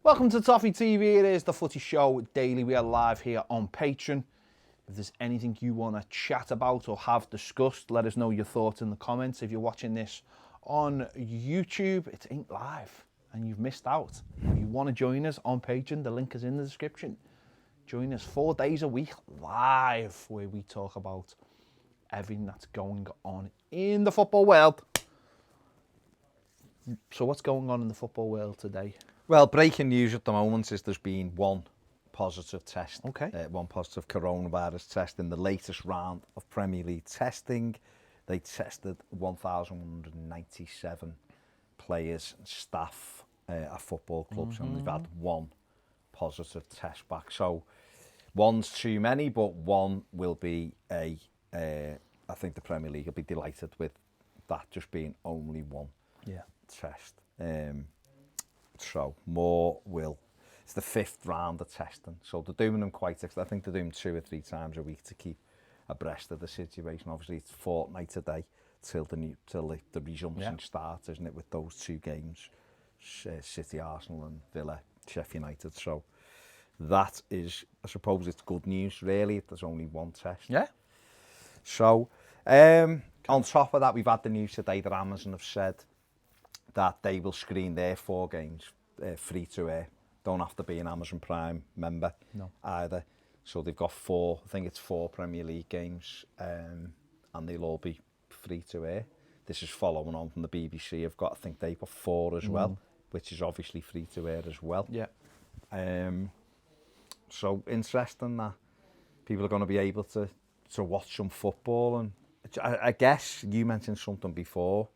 Welcome to Toffee TV. It is the Footy Show daily. We are live here on Patreon. If there's anything you want to chat about or have discussed, let us know your thoughts in the comments. If you're watching this on YouTube, it ain't live and you've missed out. If you want to join us on Patreon, the link is in the description. Join us 4 days a week live where we talk about everything that's going on in the football world. So what's going on in the football world today? Well, breaking news at the moment is there's been one positive test. Okay. One positive coronavirus test in the latest round of Premier League testing. They tested 1,197 players and staff at football clubs, and they've had one positive test back. So one's too many, but one will be I think the Premier League will be delighted with that just being only one test. So more will. It's the 5th round of testing, so they're doing them I think they're doing 2 or 3 times a week to keep abreast of the situation. Obviously, it's fortnight today till the resumption starts, isn't it? With those 2 games, City, Arsenal, and Villa, Sheffield United. So that is, I suppose, it's good news. Really, there's only one test. Yeah. So on top of that, we've had the news today that Amazon have said that they will screen their 4 games free to air. Don't have to be an Amazon Prime member either. So they've got 4, I think it's 4 Premier League games, and they'll all be free to air. This is following on from the BBC. I think they've got 4 as well, which is obviously free to air as well. Yeah. So interesting that people are going to be able to watch some football. And I guess you mentioned something before,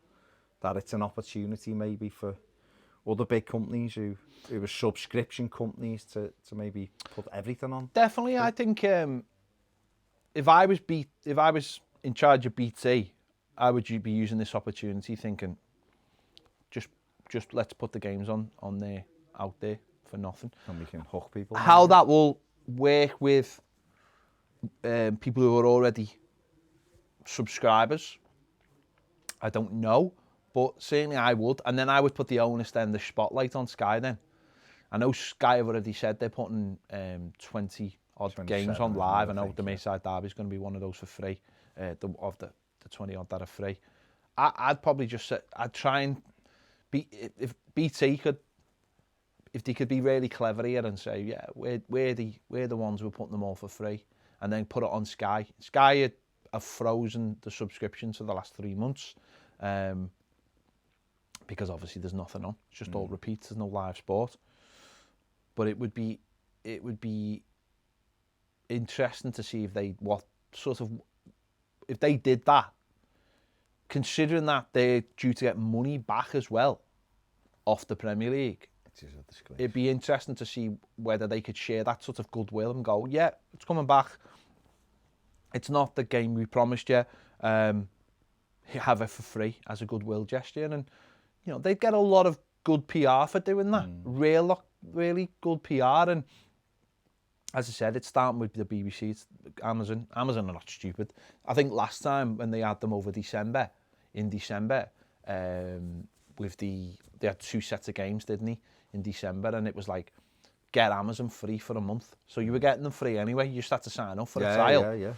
that it's an opportunity maybe for other big companies who are subscription companies to maybe put everything on. Definitely, I think if I was in charge of BT, I would be using this opportunity, thinking, just let's put the games on there, out there for nothing. And we can hook people. How that will work with people who are already subscribers, I don't know. But certainly I would. And then I would put the onus then, the spotlight on Sky then. I know Sky have already said they're putting 20 odd games on live. I know the Merseyside Derby is going to be one of those for free, of the 20 odd that are free. I'd probably just say, I'd try and be, if BT could, if they could be really clever here and say, yeah, we're the ones who are putting them all for free, and then put it on Sky. Sky have frozen the subscriptions for the last 3 months. Because obviously there's nothing on. It's just all repeats. There's no live sport. But it would be interesting to see if they did that, considering that they're due to get money back as well off the Premier League. It is a disgrace. It'd be interesting to see whether they could share that sort of goodwill and go, yeah, it's coming back. It's not the game we promised you. Have it for free as a goodwill gesture, and you know they'd get a lot of good PR for doing that. Really good PR. And as I said, it's starting with the BBC. It's Amazon are not stupid. I think last time when they had them over in December, they had 2 sets of games, didn't they, in December, and it was like, get Amazon free for a month. So you were getting them free anyway. You just had to sign up for a trial. Yeah.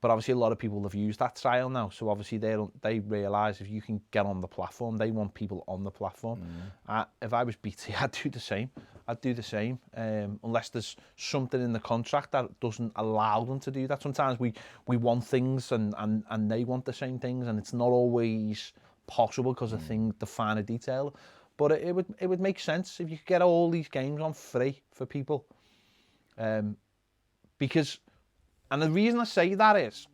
But obviously a lot of people have used that trial now. So obviously they realise if you can get on the platform, they want people on the platform. If I was BT, I'd do the same. Unless there's something in the contract that doesn't allow them to do that. Sometimes we want things and they want the same things, and it's not always possible because of the finer detail. But it would make sense if you could get all these games on free for people. Because... And the reason I say that is,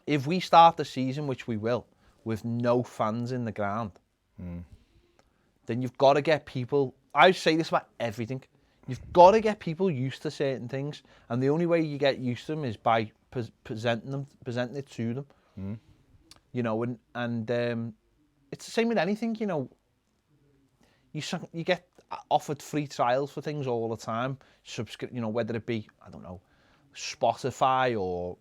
if we start the season, which we will, with no fans in the ground, then you've got to get people, I say this about everything, you've got to get people used to certain things, and the only way you get used to them is by presenting it to them. You know, and it's the same with anything, you know, you get offered free trials for things all the time, you know, whether it be, I don't know, Spotify or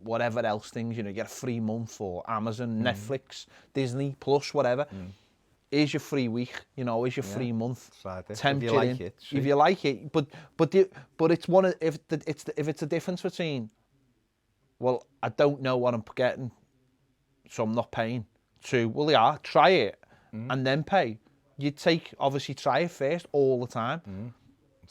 whatever else things, you know, you get a free month, or Amazon, Netflix, Disney Plus, whatever. here's your free week, you know, here's your free month. Tempt if you like it. If you like it, but it's one of, if it's a difference between, well, I don't know what I'm getting, so I'm not paying. To, well, yeah, try it and then pay. You obviously try it first all the time.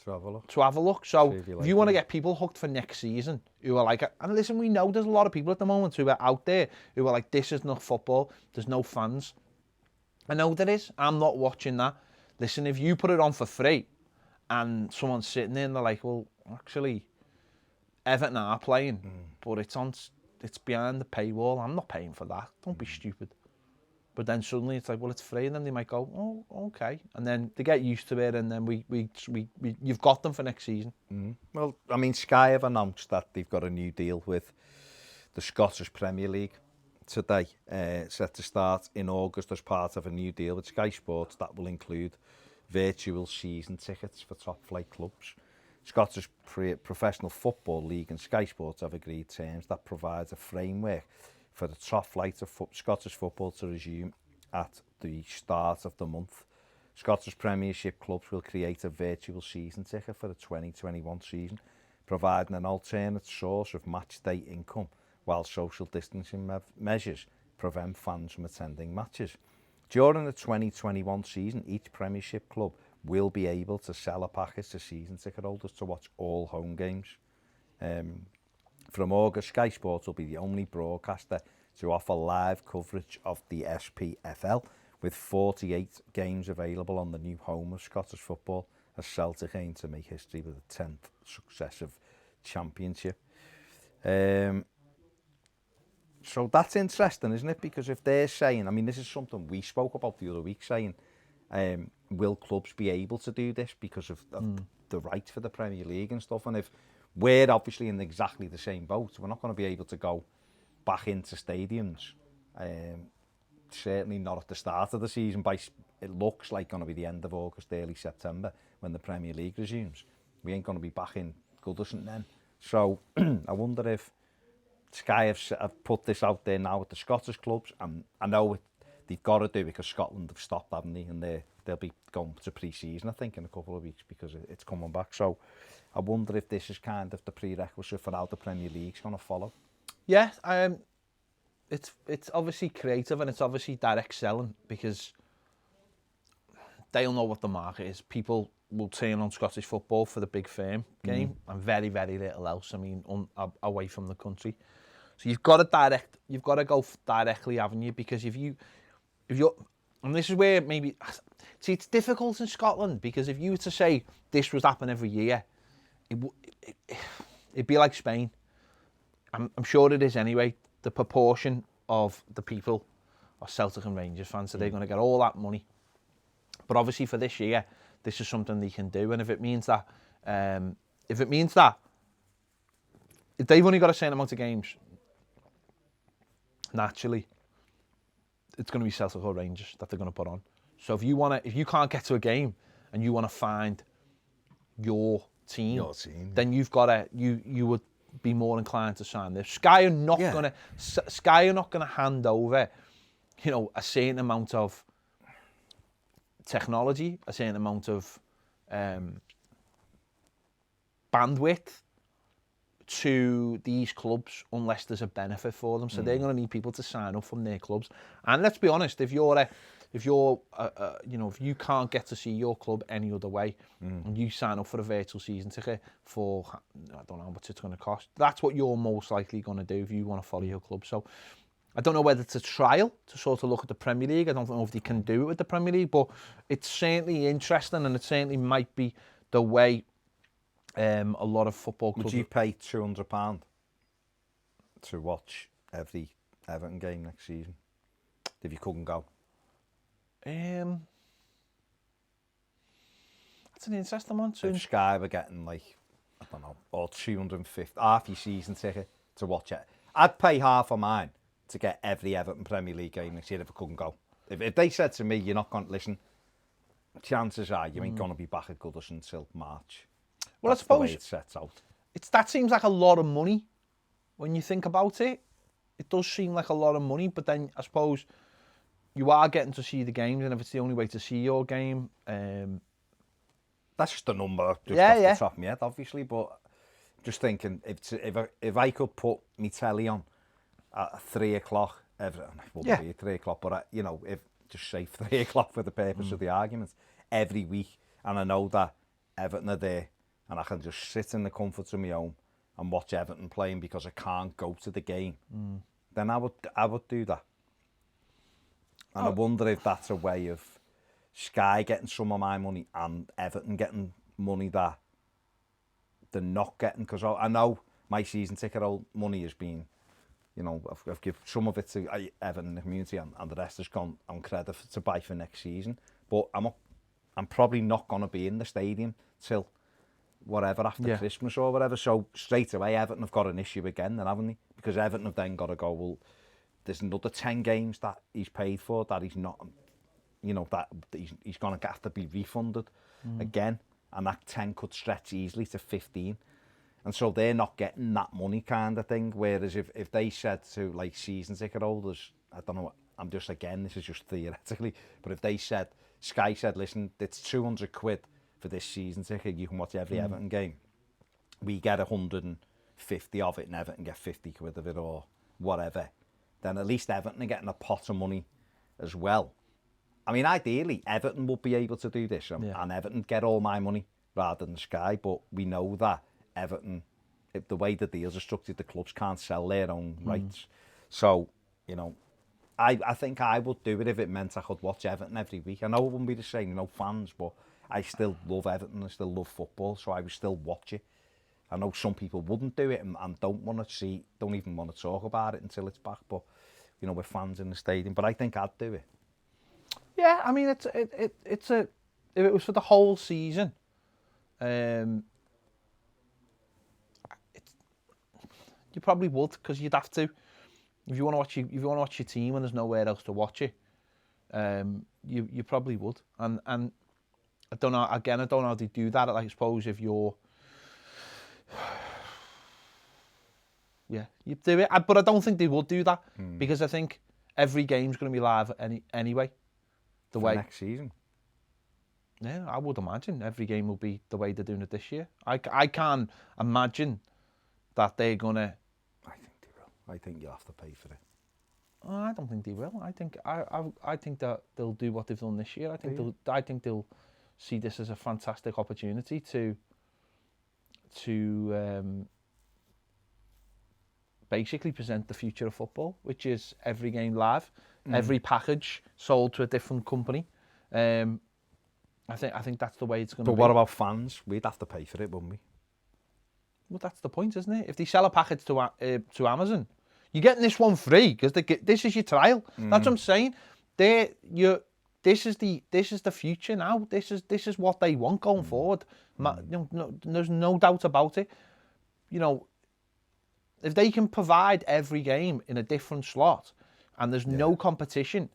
To have a look. So if you want to get people hooked for next season, who are like, and listen, we know there's a lot of people at the moment who are out there who are like, this is not football, there's no fans. I know there is. I'm not watching that. Listen, if you put it on for free and someone's sitting there and they're like, well, actually, Everton are playing, but it's behind the paywall. I'm not paying for that. Don't be stupid. But then suddenly it's like, well, it's free, and then they might go, oh, okay, and then they get used to it, and then we you've got them for next season. Well, I mean, Sky have announced that they've got a new deal with the Scottish Premier League today, set to start in August as part of a new deal with Sky Sports that will include virtual season tickets for top-flight clubs. Scottish Professional Football League and Sky Sports have agreed terms that provides a framework for the top flight of Scottish football to resume at the start of the month. Scottish Premiership clubs will create a virtual season ticket for the 2021 season, providing an alternate source of match day income, while social distancing measures prevent fans from attending matches. During the 2021 season, each Premiership club will be able to sell a package to season ticket holders to watch all home games. From August, Sky Sports will be the only broadcaster to offer live coverage of the SPFL, with 48 games available on the new home of Scottish football, as Celtic aim to make history with a 10th successive championship. So that's interesting, isn't it? Because if they're saying, I mean, this is something we spoke about the other week, saying, will clubs be able to do this because of the rights for the Premier League and stuff? And if we're obviously in exactly the same boat, we're not going to be able to go back into stadiums. Certainly not at the start of the season. It looks like going to be the end of August, early September, when the Premier League resumes. We ain't going to be back in Goodison then. So I wonder if Sky have put this out there now with the Scottish clubs, and I know they've got to do it because Scotland have stopped, haven't they? And they'll be going to pre-season, I think, in a couple of weeks because it's coming back. So I wonder if this is kind of the prerequisite for how the Premier League's going to follow. Yeah, it's obviously creative and it's obviously direct selling because they'll know what the market is. People will turn on Scottish football for the big firm game and very, very little else. I mean, away from the country. So you've got to go directly, haven't you? Because if you're, and this is where maybe, see, it's difficult in Scotland because if you were to say this was happening every year, it'd be like Spain. I'm sure it is anyway. The proportion of the people are Celtic and Rangers fans, so they're going to get all that money. But obviously for this year, this is something they can do, and if it means that if they've only got a certain amount of games, naturally, it's going to be Celtic or Rangers that they're going to put on. So if you can't get to a game and you want to find your team, then you've got to you would be more inclined to sign this. Sky are not going to hand over, a certain amount of technology, a certain amount of bandwidth to these clubs unless there's a benefit for them. So they're going to need people to sign up from their clubs. And let's be honest, if you can't get to see your club any other way, and you sign up for a virtual season ticket for, I don't know how much it's going to cost, that's what you're most likely going to do if you want to follow your club. So I don't know whether it's a trial to sort of look at the Premier League. I don't know if they can do it with the Premier League, but it's certainly interesting, and it certainly might be the way a lot of football clubs... Would you pay £200 to watch every Everton game next season if you couldn't go? That's an interesting one too. If Sky were getting I don't know, or 250, half your season ticket to watch it, I'd pay half of mine to get every Everton Premier League game next year if I couldn't go. If they said to me, you're not going to listen, chances are you ain't going to be back at Goodison until March. Well, that's I suppose the way it sets out. That seems like a lot of money when you think about it. It does seem like a lot of money, but then I suppose you are getting to see the games, and if it's the only way to see your game, that's just a number off the top of my head, obviously. But just thinking, if I could put my telly on at 3 o'clock, it wouldn't be at 3 o'clock, but you know, if just say 3 o'clock for the purpose of the argument, every week, and I know that Everton are there, and I can just sit in the comfort of my home and watch Everton playing because I can't go to the game, then I would do that. And I wonder if that's a way of Sky getting some of my money and Everton getting money that they're not getting. Because I know my season ticket money has been, you know, I've given some of it to Everton in the community, and the rest has gone on credit to buy for next season. But I'm probably not going to be in the stadium till whatever, after Christmas or whatever. So straight away, Everton have got an issue again, then, haven't they? Because Everton have then got to go, well, there's another 10 games that he's paid for that he's not, you know, that he's going to have to be refunded again. And that 10 could stretch easily to 15. And so they're not getting that money, kind of thing. Whereas if they said to, like, season ticket holders, I don't know what, I'm just, again, this is just theoretically, but if they said, Sky said, listen, it's 200 quid for this season ticket, you can watch every Everton game. We get 150 of it and Everton get 50 quid of it or whatever. Then at least Everton are getting a pot of money as well. I mean, ideally, Everton will be able to do this and Everton get all my money rather than Sky, but we know that Everton, if the way the deals are structured, the clubs can't sell their own rights. So, you know, I think I would do it if it meant I could watch Everton every week. I know it wouldn't be the same, you know, fans, but I still love Everton, I still love football, so I would still watch it. I know some people wouldn't do it and don't even want to talk about it until it's back, but, you know, we're fans in the stadium, but I think I'd do it. Yeah, I mean, it's if it was for the whole season, you probably would, because you'd have to. If you want to watch your team and there's nowhere else to watch it, you probably would. And I don't know. Again, I don't know how they do that. I suppose if you're, you do it. But I don't think they would do that because I think every game's going to be live anyway. The way next season. Yeah, I would imagine every game will be the way they're doing it this year. I can't imagine that they're gonna. I think they will. I think you'll have to pay for it. Oh, I don't think they will. I think that they'll do what they've done this year. I think they'll see this as a fantastic opportunity to basically present the future of football, which is every game live, every package sold to a different company. I think that's the way it's going to be. But what about fans? We'd have to pay for it, wouldn't we? Well, that's the point, isn't it? If they sell a package to Amazon, you're getting this one free because this is your trial. That's what I'm saying. This is the future now. This is what they want going forward. There's no doubt about it. You know, if they can provide every game in a different slot, and there's no competition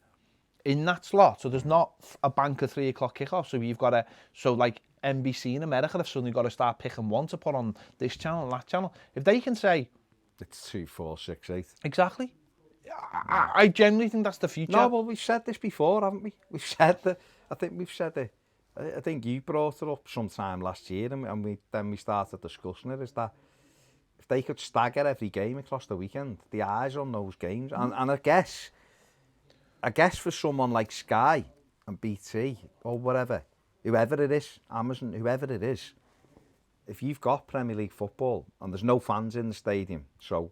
in that slot, so there's not a bank of 3 o'clock kickoff. So you've got like NBC in America have suddenly got to start picking one to put on this channel and that channel. If they can say it's 2, 4, 6, 8. Exactly. I genuinely think that's the future. No, well, we've said this before, haven't we? We've said that. I think we've said it. I think you brought it up sometime last year, and we started discussing it. Is that if they could stagger every game across the weekend, the eyes on those games, and I guess for someone like Sky and BT or whatever, whoever it is, Amazon, whoever it is, if you've got Premier League football and there's no fans in the stadium, so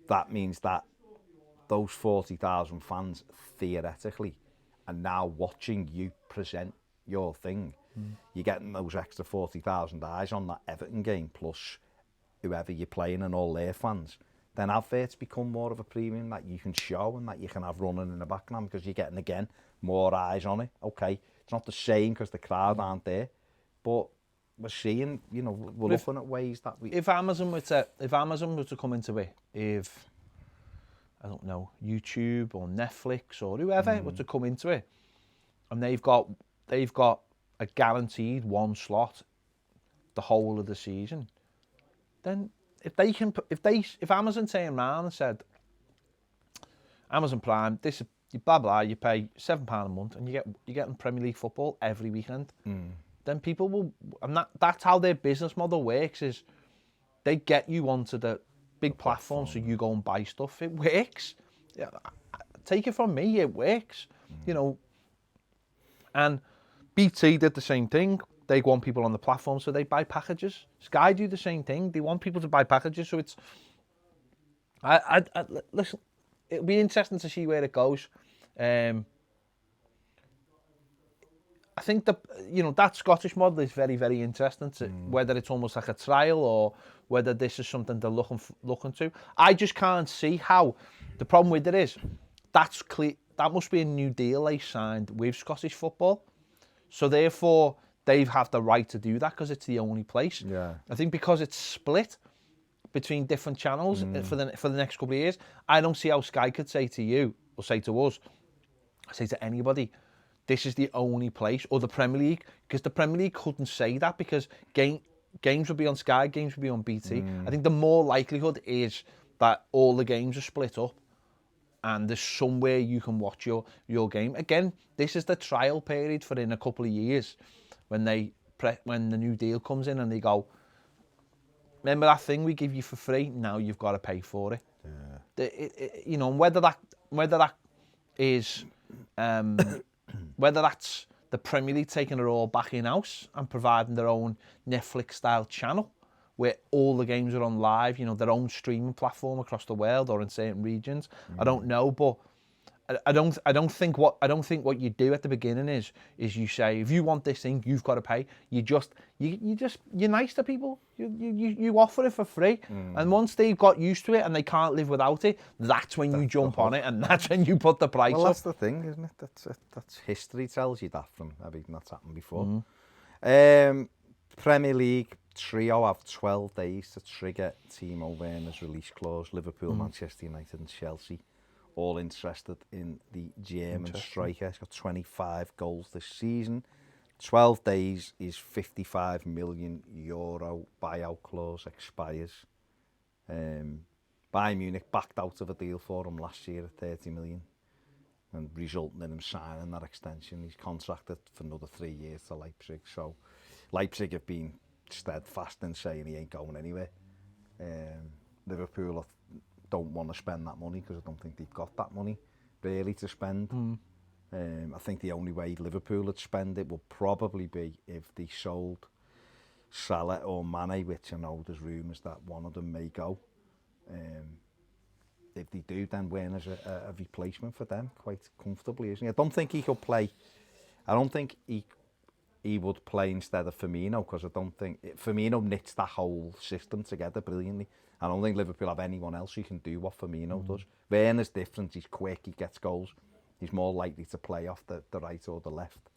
that means that those 40,000 fans theoretically are now watching you present your thing. You're getting those extra 40,000 eyes on that Everton game, plus whoever you're playing and all their fans. Then adverts become more of a premium that you can show and that you can have running in the background because you're getting, again, more eyes on it. Okay, it's not the same because the crowd aren't there, but we're seeing, you know, we're looking at ways that we... If Amazon were to come into it, if, I don't know, YouTube or Netflix or whoever were to come into it, and they've got a guaranteed one slot the whole of the season, then if Amazon turned around and said, Amazon Prime, this you blah blah, you pay £7 a month, and you're getting Premier League football every weekend. Then people will, and that's how their business model works. Is they get you onto the big platform, so you go and buy stuff. It works. Yeah, take it from me, it works. You know, and BT did the same thing. They want people on the platform, so they buy packages. Sky do the same thing. They want people to buy packages, so it's. Listen. It'll be interesting to see where it goes. I think that Scottish model is very, very interesting. Whether it's almost like a trial or whether this is something they're looking to. I just can't see how. The problem with it is that's clear. That must be a new deal they signed with Scottish football. So therefore, they have the right to do that because it's the only place. Yeah. I think because it's split between different channels for the next couple of years, I don't see how Sky could say to you or say to us, say to anybody, this is the only place, or the Premier League, because the Premier League couldn't say that because games would be on Sky, games would be on BT. I think the more likelihood is that all the games are split up and there's somewhere you can watch your game. Again, this is the trial period for in a couple of years when when the new deal comes in and they go, remember that thing we give you for free? Now you've got to pay for it. Yeah. And whether that is, whether that's the Premier League taking it all back in house and providing their own Netflix style channel where all the games are on live, their own streaming platform across the world or in certain regions. I don't know, but I don't think what you do at the beginning is you say, if you want this thing, you've got to pay. You're nice to people. You offer it for free, and once they've got used to it and they can't live without it, that's when you jump on it, and that's when you put the price up. Well, that's the thing, isn't it? That's history tells you that from everything that's happened before. Premier League trio have 12 days to trigger Timo Werner's release clause. Liverpool, Manchester United, and Chelsea. All interested in the German striker. He's got 25 goals this season. 12 days is €55 million buyout clause expires. Bayern Munich backed out of a deal for him last year at 30 million and resulting in him signing that extension. He's contracted for another 3 years to Leipzig. So Leipzig have been steadfast in saying he ain't going anywhere. Liverpool don't want to spend that money because I don't think they've got that money really to spend. I think the only way Liverpool would spend it would probably be if they sold Salah or Mane, which I know there's rumours that one of them may go. If they do, then Werner's a replacement for them quite comfortably, isn't he? I don't think he could play. I don't think he would play instead of Firmino because I don't think Firmino knits that whole system together brilliantly. I don't think Liverpool have anyone else who can do what Firmino does. Werner's different. He's quick. He gets goals. He's more likely to play off the right or the left.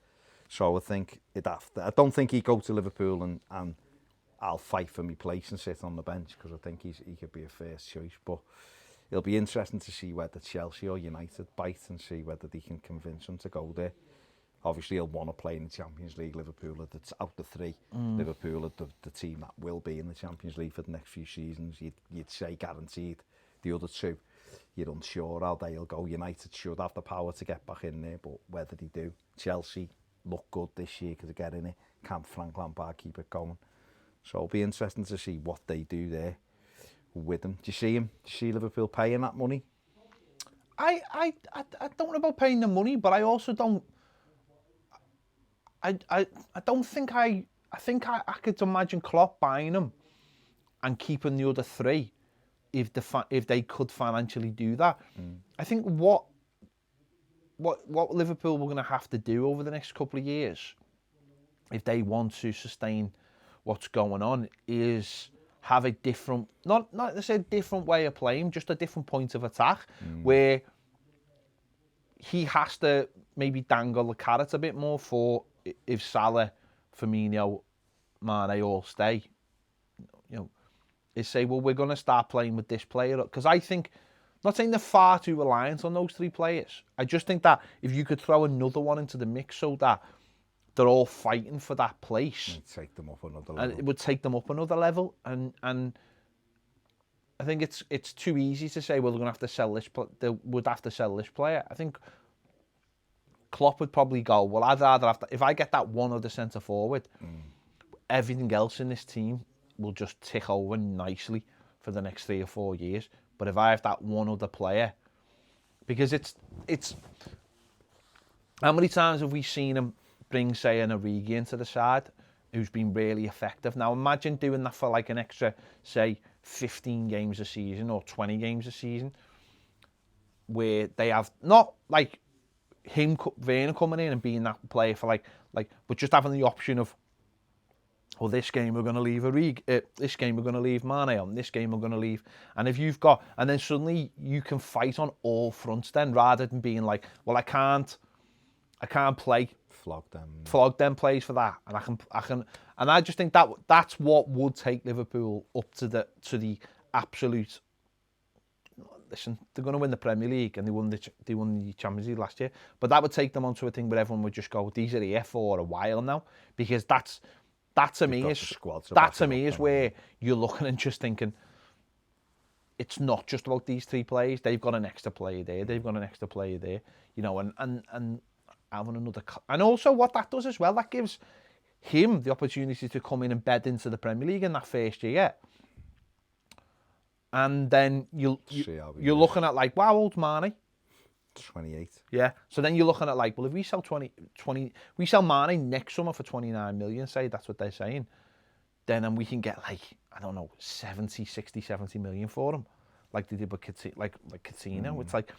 So I think I don't think he'd go to Liverpool and I'll fight for my place and sit on the bench because I think he could be a first choice. But it'll be interesting to see whether Chelsea or United bite and see whether they can convince him to go there. Obviously, he'll want to play in the Champions League. Liverpool are out the three. Liverpool are the team that will be in the Champions League for the next few seasons. You'd say guaranteed. The other two, you're unsure how they'll go. United should have the power to get back in there, but whether they do. Chelsea look good this year because they're getting it. Can Frank Lampard keep it going? So it'll be interesting to see what they do there with him. Do you see him? Do you see Liverpool paying that money? I don't know about paying the money, but I also don't. I don't think I could imagine Klopp buying them and keeping the other three if they could financially do that. I think what Liverpool were going to have to do over the next couple of years, if they want to sustain what's going on, is have a different, not necessarily a different way of playing, just a different point of attack, where he has to maybe dangle the carrot a bit more for if Salah, Firmino, Mane all stay, is say, well, we're going to start playing with this player. Because I think, not saying they're far too reliant on those three players. I just think that if you could throw another one into the mix so that they're all fighting for that place. It'd take them up another level. And it would take them up another level. And I think it's too easy to say, well, they're going to have to sell this. They would have to sell this player. I think Klopp would probably go, well, I'd rather have if I get that one other centre forward, everything else in this team will just tick over nicely for the next 3 or 4 years. But if I have that one other player, because it's how many times have we seen him bring, say, an Origi into the side who's been really effective? Now, imagine doing that for like an extra, say, 15 games a season or 20 games a season, where they have not like him, Werner, coming in and being that player for like, but just having the option of, well, this game we're going to leave Origi, this game we're going to leave Mane on, this game we're going to leave, and if you've got, and then suddenly you can fight on all fronts then, rather than being like, well, I can't play. Flog them plays for that, and I can, and I just think that's what would take Liverpool up to the absolute. Listen, they're going to win the Premier League, and they won the Champions League last year, but that would take them onto a thing where everyone would just go, these are here for a while now, because that to me is where you're looking and just thinking, it's not just about these 3 players. They've got an extra player there. They've got an extra player there. You know, and having another, and also what that does as well, that gives him the opportunity to come in and bed into the Premier League in that first year. And then you're looking at like, wow, old Mane. 28. Yeah. So then you're looking at like, well, if we sell we sell Mane next summer for 29 million, say, that's what they're saying, then we can get like, I don't know, 70 million for him, like they did with Coutinho. It's like,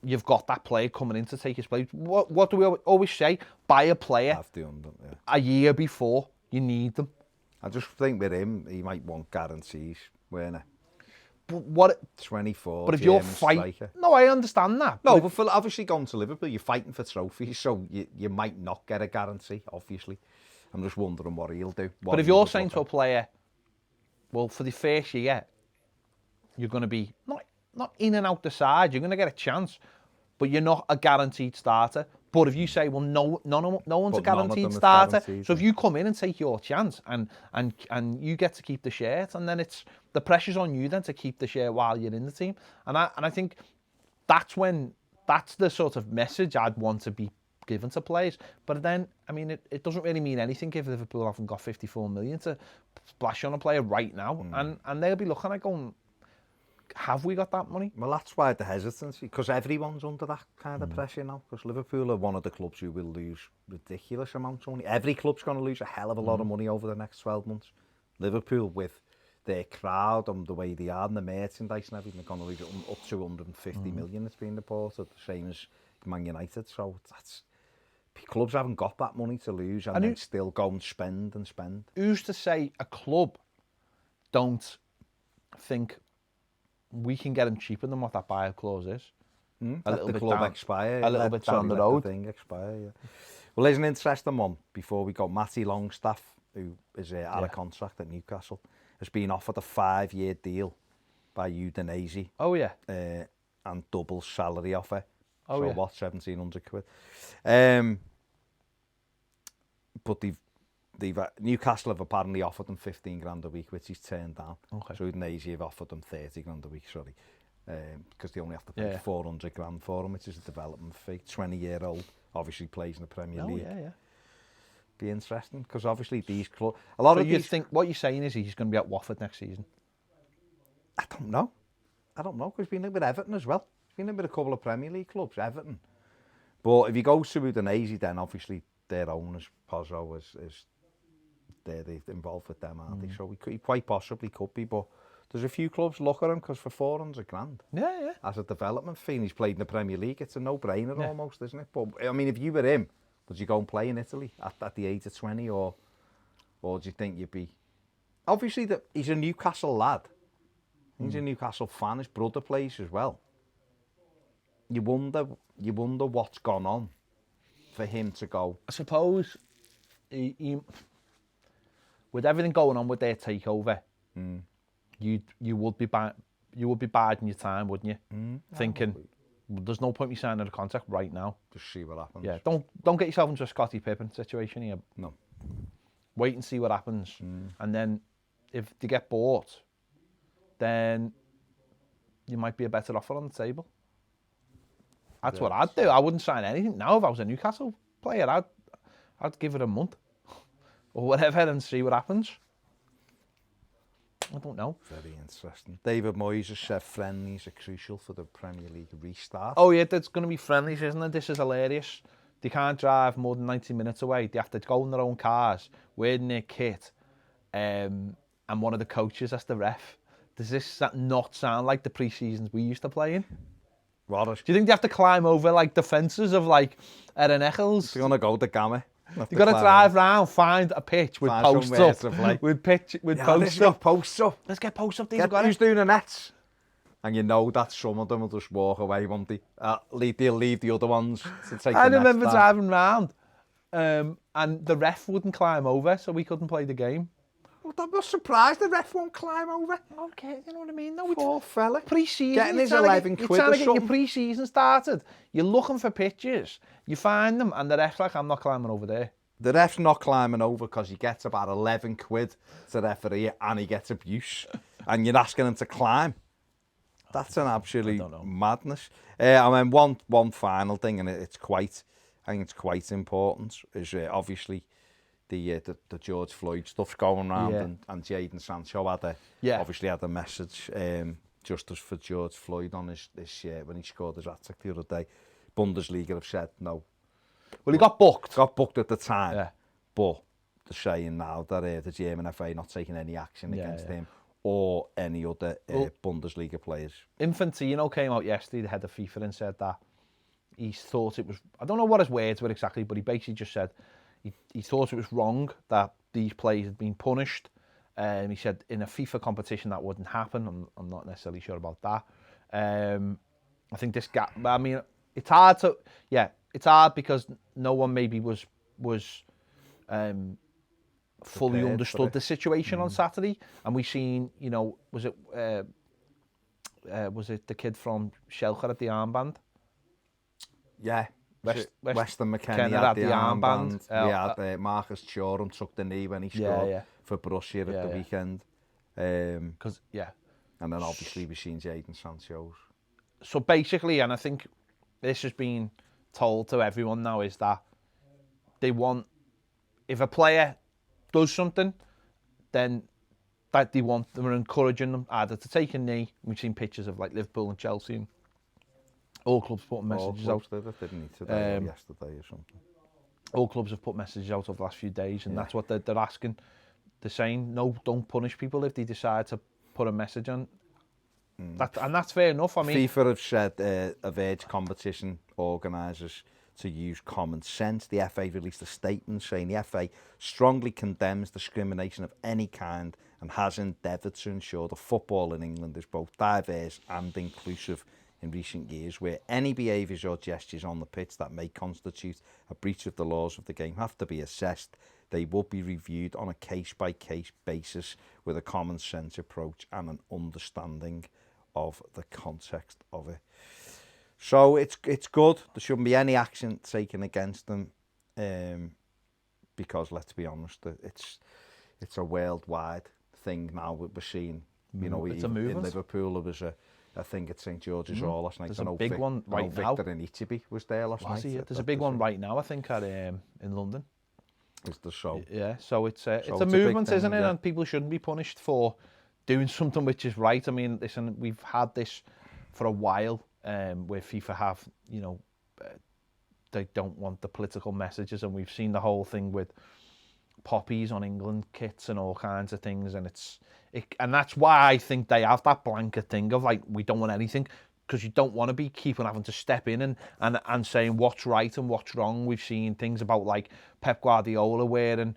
you've got that player coming in to take his place. What do we always say? Buy a player a year before you need them. I just think with him, he might want guarantees, Werner. But 24. But if you're fighting, no, I understand that. No, but for obviously going to Liverpool, you're fighting for trophies, so you might not get a guarantee. Obviously, I'm just wondering what he'll do. But if you're saying to a player, well, for the first year, you're going to be not in and out the side. You're going to get a chance, but you're not a guaranteed starter. But if you say, well, no one's a guaranteed starter, so if you come in and take your chance and you get to keep the shirt, and then it's the pressure's on you then to keep the shirt while you're in the team, and I think that's the sort of message I'd want to be given to players. But then, I mean, it doesn't really mean anything if Liverpool haven't got 54 million to splash on a player right now, and they'll be looking at going, have we got that money? Well, that's why the hesitancy, because everyone's under that kind of pressure now, because Liverpool are one of the clubs who will lose ridiculous amounts of money. Every club's going to lose a hell of a lot of money over the next 12 months. Liverpool, with their crowd and the way they are and the merchandise and everything, they're going to lose up to 150 million, it's been reported, the same as Man United. So clubs haven't got that money to lose and then still go and spend. Who's to say a club don't think we can get him cheaper than what that buyout clause is? A little bit down, expire, a little bit down the road. Well, there's an interesting one before we got Matty Longstaff, who is out of contract at Newcastle, has been offered a 5-year deal by Udinese. Oh yeah. And double salary offer. Oh so yeah. what, 1,700 quid. But Newcastle have apparently offered him 15 grand a week, which he's turned down. Okay. So Udinese have offered him 30 grand a week, sorry. Because they only have to pay 400 grand for him, which is a development fee. 20-year-old, obviously plays in the Premier League. Yeah. Be interesting, because obviously these clubs... A lot of you think what you're saying is he's going to be at Watford next season? I don't know, because he's been in with Everton as well. He's been in with a couple of Premier League clubs, Everton. But if he goes to Udinese, then obviously their owners, Pozzo, is they're involved with them, aren't they? So he quite possibly could be, but there's a few clubs look at him, because for 400 grand, as a development fee, and he's played in the Premier League, it's a no-brainer almost, isn't it? But I mean, if you were him, would you go and play in Italy at the age of 20, or do you think you'd be... Obviously, he's a Newcastle lad. He's a Newcastle fan. His brother plays as well. You wonder what's gone on for him to go. I suppose he with everything going on with their takeover, you would be biding your time, wouldn't you? Thinking, there's no point me signing a contract right now. Just see what happens. Yeah, don't get yourself into a Scottie Pippen situation here. No. Wait and see what happens, and then if they get bought, then you might be a better offer on the table. That's what I'd do. I wouldn't sign anything now if I was a Newcastle player. I'd give it a month or whatever and see what happens. I don't know. Very interesting. David Moyes has said friendlies are crucial for the Premier League restart. Oh yeah, there's going to be friendlies, isn't it? This is hilarious. They can't drive more than 90 minutes away. They have to go in their own cars, wearing their kit, and one of the coaches as the ref. Does this not sound like the pre-seasons we used to play in? What? Do you think they have to climb over like the fences of like Erin Eccles? They're gonna go to Gamma. You got to drive round, find a pitch with posts up. With posts up. Posts up. Let's get posts up. Who's doing the nets? And you know that some of them will just walk away, won't they? They'll leave the other ones to take I the remember nets driving round, and the ref wouldn't climb over, so we couldn't play the game. Well, I was surprised the ref won't climb over. Okay, you know what I mean? No, poor fella. Pre-season. Getting his 11 quid or something. You're trying to get your pre-season started. You're looking for pitches. You find them, and the ref's like, I'm not climbing over there. The ref's not climbing over because he gets about 11 quid to referee and he gets abuse. And you're asking him to climb. That's an absolute madness. And then one final thing, and I think it's quite important, is obviously the George Floyd stuff's going around, and Jadon Sancho obviously had a message justice for George Floyd on his when he scored his hat-trick the other day. Bundesliga have said no. Well, he got booked. Got booked at the time, but they're saying now that the German FA not taking any action against him or any other Bundesliga players. Infantino came out yesterday, the head of FIFA, and said that he thought it was, I don't know what his words were exactly, but he basically just said he thought it was wrong that these players had been punished. He said in a FIFA competition that wouldn't happen. I'm not necessarily sure about that. I think this gap, I mean, it's hard to, it's hard because no one maybe was fully understood the situation on Saturday, and we seen, you know, was it the kid from Schalke at the armband? Yeah, Weston McKennie had the armband. We had Marcus Thuram took the knee when he scored for Borussia at the weekend. And then obviously we've seen Jadon Sancho's. So basically, and I think this has been told to everyone now, is that they want, if a player does something, then that they're encouraging them either to take a knee. We've seen pictures of like Liverpool and Chelsea and all clubs putting messages out. Today or yesterday or something. All clubs have put messages out over the last few days, and that's what they're asking. They're saying, no, don't punish people if they decide to put a message on. And that's fair enough. I mean, FIFA have said have urged competition organisers to use common sense. The FA released a statement saying the FA strongly condemns discrimination of any kind and has endeavoured to ensure that football in England is both diverse and inclusive in recent years, where any behaviours or gestures on the pitch that may constitute a breach of the laws of the game have to be assessed. They will be reviewed on a case-by-case basis with a common sense approach and an understanding of the context of it. So it's good. There shouldn't be any action taken against them, because let's be honest, it's a worldwide thing now. We're seeing, you know, it's a movement. In Liverpool there was a thing at St George's Hall last night. There's a big one right now. Victor Inichibi was there last night. There's a big one right now, I think, at in London. Is the show? Yeah, so it's a movement, isn't it? And people shouldn't be punished for doing something which is right. I mean, listen, we've had this for a while, where FIFA have, you know, they don't want the political messages, and we've seen the whole thing with poppies on England kits and all kinds of things, and and that's why I think they have that blanket thing of like, we don't want anything, because you don't want to be having to step in and saying what's right and what's wrong. We've seen things about like Pep Guardiola wearing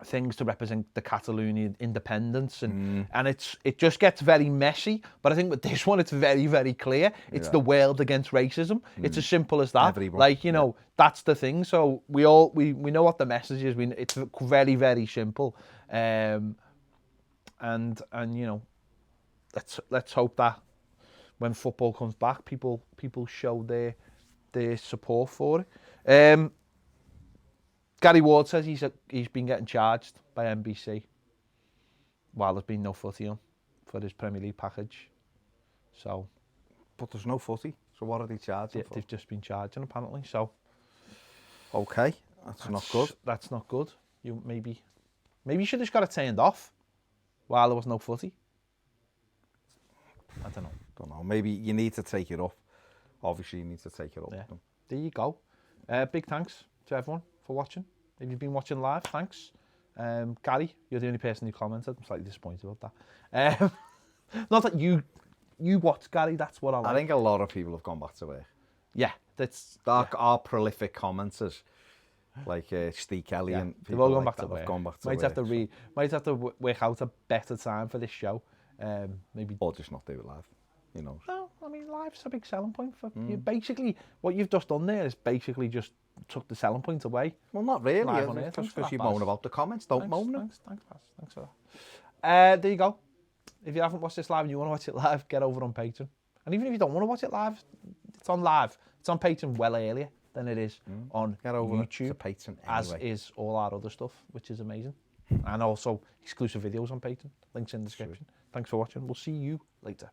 things to represent the Catalonian independence, and it just gets very messy. But I think with this one, it's very, very clear. It's the world against racism. It's as simple as that. Everyone. Like, you know, that's the thing. So we know what the message is. It's very, very simple. And you know, let's hope that when football comes back, people show their support for it. Gary Ward says he's been getting charged by NBC while there's been no footy on for his Premier League package. So, but there's no footy, So what are they charging for? They've just been charging apparently. So okay, that's not good. That's not good. You maybe you should have just got it turned off while there was no footy. I don't know. Maybe you need to take it up. Obviously, you need to take it up. Yeah. There you go. Big thanks to everyone for watching. If you've been watching live, thanks. Gary, you're the only person who commented. I'm slightly disappointed about that. Not that you watch, Gary. That's what I like. I think a lot of people have gone back to work. Yeah, that's our prolific commenters, like Steve Kelly and people they've all gone like back to that work. have gone back to might work. Might have to work out a better time for this show. Maybe or just not do it live. You know. No, I mean live's a big selling point for you. Basically, what you've just done there is basically just took the selling point away. Well, not really. Live on air. Just because you moan about the comments, don't moan them. Thanks for that. There you go. If you haven't watched this live and you want to watch it live, get over on Patreon. And even if you don't want to watch it live, it's on live. It's on Patreon well earlier than it is on YouTube, Patreon as is all our other stuff, which is amazing. And also exclusive videos on Patreon. Links in the description. Thanks for watching. We'll see you later.